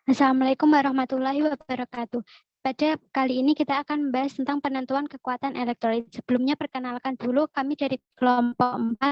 Assalamualaikum warahmatullahi wabarakatuh. Pada kali ini kita akan membahas tentang penentuan kekuatan elektrolit. Sebelumnya perkenalkan dulu kami dari kelompok 4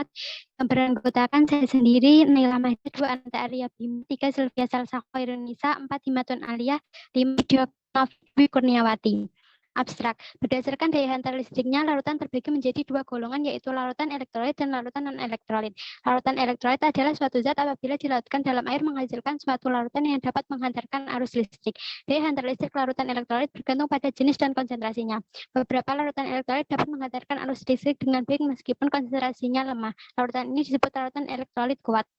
yang beranggotakan saya sendiri, Naila Mahdi, 2 Anta Arya Bima, 3 Sylvia Salsa Khairunisa, 4 Himatun Alia, 5 Novi Kurniawati. Abstrak. Berdasarkan daya hantar listriknya, larutan terbagi menjadi 2 golongan, yaitu larutan elektrolit dan larutan non-elektrolit. Larutan elektrolit adalah suatu zat apabila dilarutkan dalam air menghasilkan suatu larutan yang dapat menghantarkan arus listrik. Daya hantar listrik larutan elektrolit bergantung pada jenis dan konsentrasinya. Beberapa larutan elektrolit dapat menghantarkan arus listrik dengan baik meskipun konsentrasinya lemah. Larutan ini disebut larutan elektrolit kuat.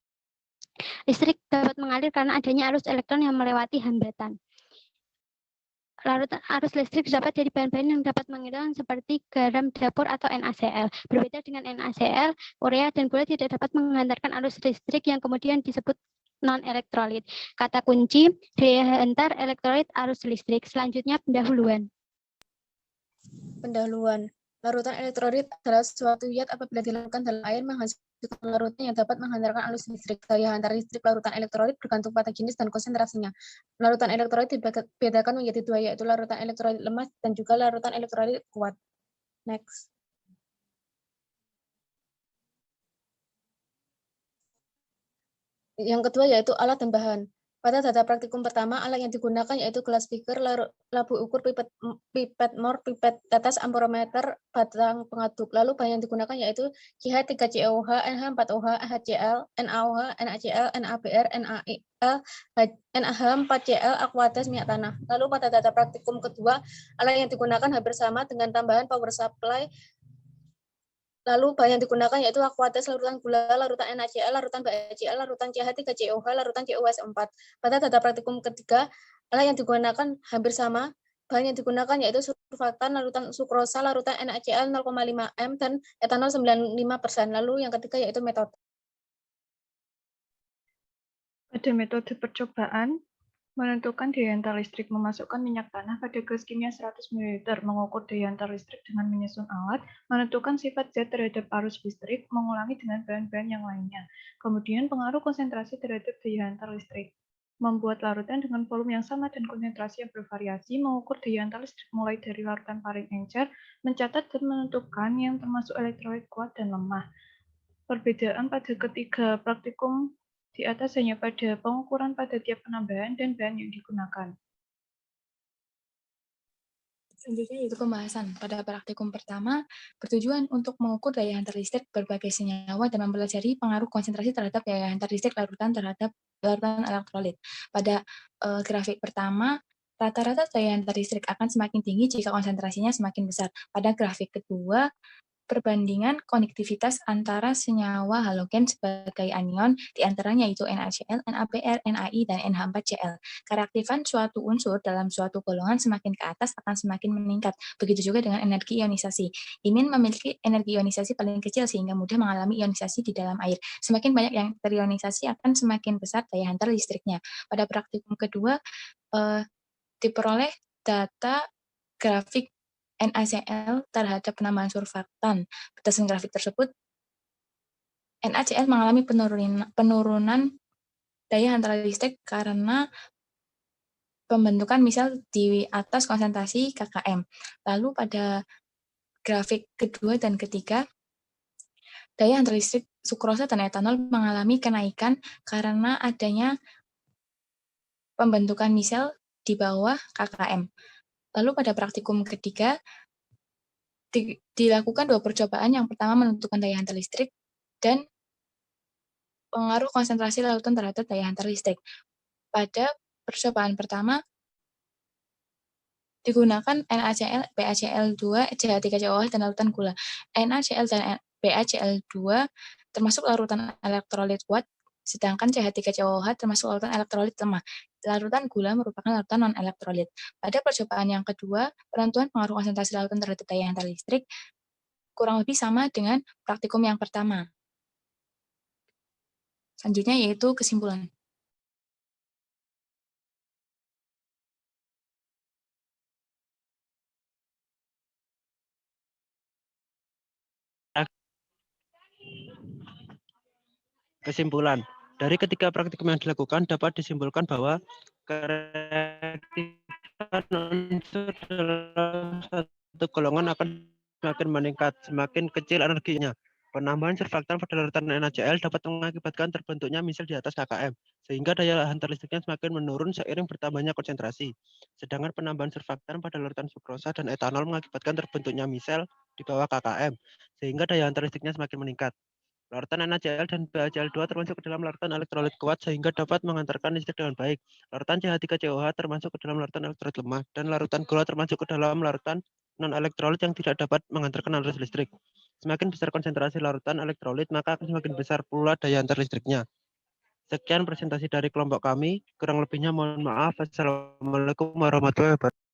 Listrik dapat mengalir karena adanya arus elektron yang melewati hambatan. Larutan arus listrik dapat dari bahan-bahan yang dapat mengilang seperti garam dapur atau NaCl. Berbeda dengan NaCl, urea dan gula tidak dapat menghantarkan arus listrik yang kemudian disebut non-elektrolit. Kata kunci, daya hantar elektrolit arus listrik. Selanjutnya pendahuluan. Pendahuluan. Larutan elektrolit adalah suatu zat apabila dilarutkan dalam air menghasilkan larutan yang dapat menghantarkan arus listrik. Daya hantar listrik larutan elektrolit bergantung pada jenis dan konsentrasinya. Larutan elektrolit dibedakan menjadi 2, yaitu larutan elektrolit lemah dan juga larutan elektrolit kuat. Next. Yang kedua yaitu alat dan bahan. Pada data praktikum pertama, alat yang digunakan yaitu gelas beaker, labu ukur, pipet mor, pipet tetes, amperometer, batang pengaduk. Lalu bahan yang digunakan yaitu CH3COH, NH4OH, HCl, NaOH, NaCl, NaBr, NaIl, NaH4Cl, Aquates, minyak tanah. Lalu pada data praktikum kedua, alat yang digunakan hampir sama dengan tambahan power supply. Lalu bahan yang digunakan yaitu Aquates, larutan gula, larutan NaCl, larutan BaCl, larutan CH3COH, larutan CuS4. Pada data praktikum ketiga, alat yang digunakan hampir sama. Bahan yang digunakan yaitu surfaktan, larutan sukrosa, larutan NaCl 0,5 m, dan etanol 95%. Lalu yang ketiga yaitu metode. Pada metode percobaan, menentukan daya hantar listrik memasukkan minyak tanah pada gelas kimia 100 ml, mengukur daya hantar listrik dengan menyusun alat, menentukan sifat zat terhadap arus listrik, mengulangi dengan bahan-bahan yang lainnya. Kemudian pengaruh konsentrasi terhadap daya hantar listrik. Membuat larutan dengan volume yang sama dan konsentrasi yang bervariasi, mengukur daya hantar listrik mulai dari larutan paling encer, mencatat dan menentukan yang termasuk elektrolit kuat dan lemah. Perbedaan pada ketiga praktikum di atas hanya pada pengukuran pada tiap penambahan dan bahan yang digunakan. Selanjutnya yaitu pembahasan. Pada praktikum pertama, bertujuan untuk mengukur daya hantar listrik berbagai senyawa dan mempelajari pengaruh konsentrasi terhadap daya hantar listrik larutan terhadap larutan elektrolit. Pada grafik pertama, rata-rata daya hantar listrik akan semakin tinggi jika konsentrasinya semakin besar. Pada grafik kedua, perbandingan konektivitas antara senyawa halogen sebagai anion, diantaranya yaitu NaCl, NaBr, Nai, dan NH4Cl. Kereaktifan suatu unsur dalam suatu golongan semakin ke atas akan semakin meningkat. Begitu juga dengan energi ionisasi. Imin memiliki energi ionisasi paling kecil sehingga mudah mengalami ionisasi di dalam air. Semakin banyak yang terionisasi akan semakin besar daya hantar listriknya. Pada praktikum kedua, diperoleh data grafik NaCl terhadap penambahan surfaktan. Berdasarkan grafik tersebut, NaCl mengalami penurunan daya hantar listrik karena pembentukan misal di atas konsentrasi kkm. Lalu pada grafik kedua dan ketiga, daya hantar listrik sukrosa dan etanol mengalami kenaikan karena adanya pembentukan misal di bawah kkm. Lalu pada praktikum ketiga, dilakukan 2 percobaan. Yang pertama menentukan daya hantar listrik dan pengaruh konsentrasi larutan terhadap daya hantar listrik. Pada percobaan pertama, digunakan NaCl, BaCl2, CH3COH, dan larutan gula. NaCl dan BaCl2 termasuk larutan elektrolit kuat, sedangkan CH3COH termasuk larutan elektrolit lemah. Larutan gula merupakan larutan non-elektrolit. Pada percobaan yang kedua, penentuan pengaruh konsentrasi larutan terhadap daya hantar listrik kurang lebih sama dengan praktikum yang pertama. Selanjutnya yaitu kesimpulan. Kesimpulan, dari ketiga praktikum yang dilakukan dapat disimpulkan bahwa kereaktifan unsur dalam satu golongan akan semakin meningkat, semakin kecil energinya. Penambahan surfaktan pada larutan NaCl dapat mengakibatkan terbentuknya misel di atas KKM, sehingga daya hantar listriknya semakin menurun seiring bertambahnya konsentrasi. Sedangkan penambahan surfaktan pada larutan sukrosa dan etanol mengakibatkan terbentuknya misel di bawah KKM, sehingga daya hantar listriknya semakin meningkat. Larutan NaCl dan BaCl2 termasuk ke dalam larutan elektrolit kuat sehingga dapat mengantarkan listrik dengan baik. Larutan CH3COH termasuk ke dalam larutan elektrolit lemah, dan larutan gula termasuk ke dalam larutan non-elektrolit yang tidak dapat mengantarkan arus listrik. Semakin besar konsentrasi larutan elektrolit, maka akan semakin besar pula daya antar listriknya. Sekian presentasi dari kelompok kami. Kurang lebihnya mohon maaf. Assalamualaikum warahmatullahi wabarakatuh.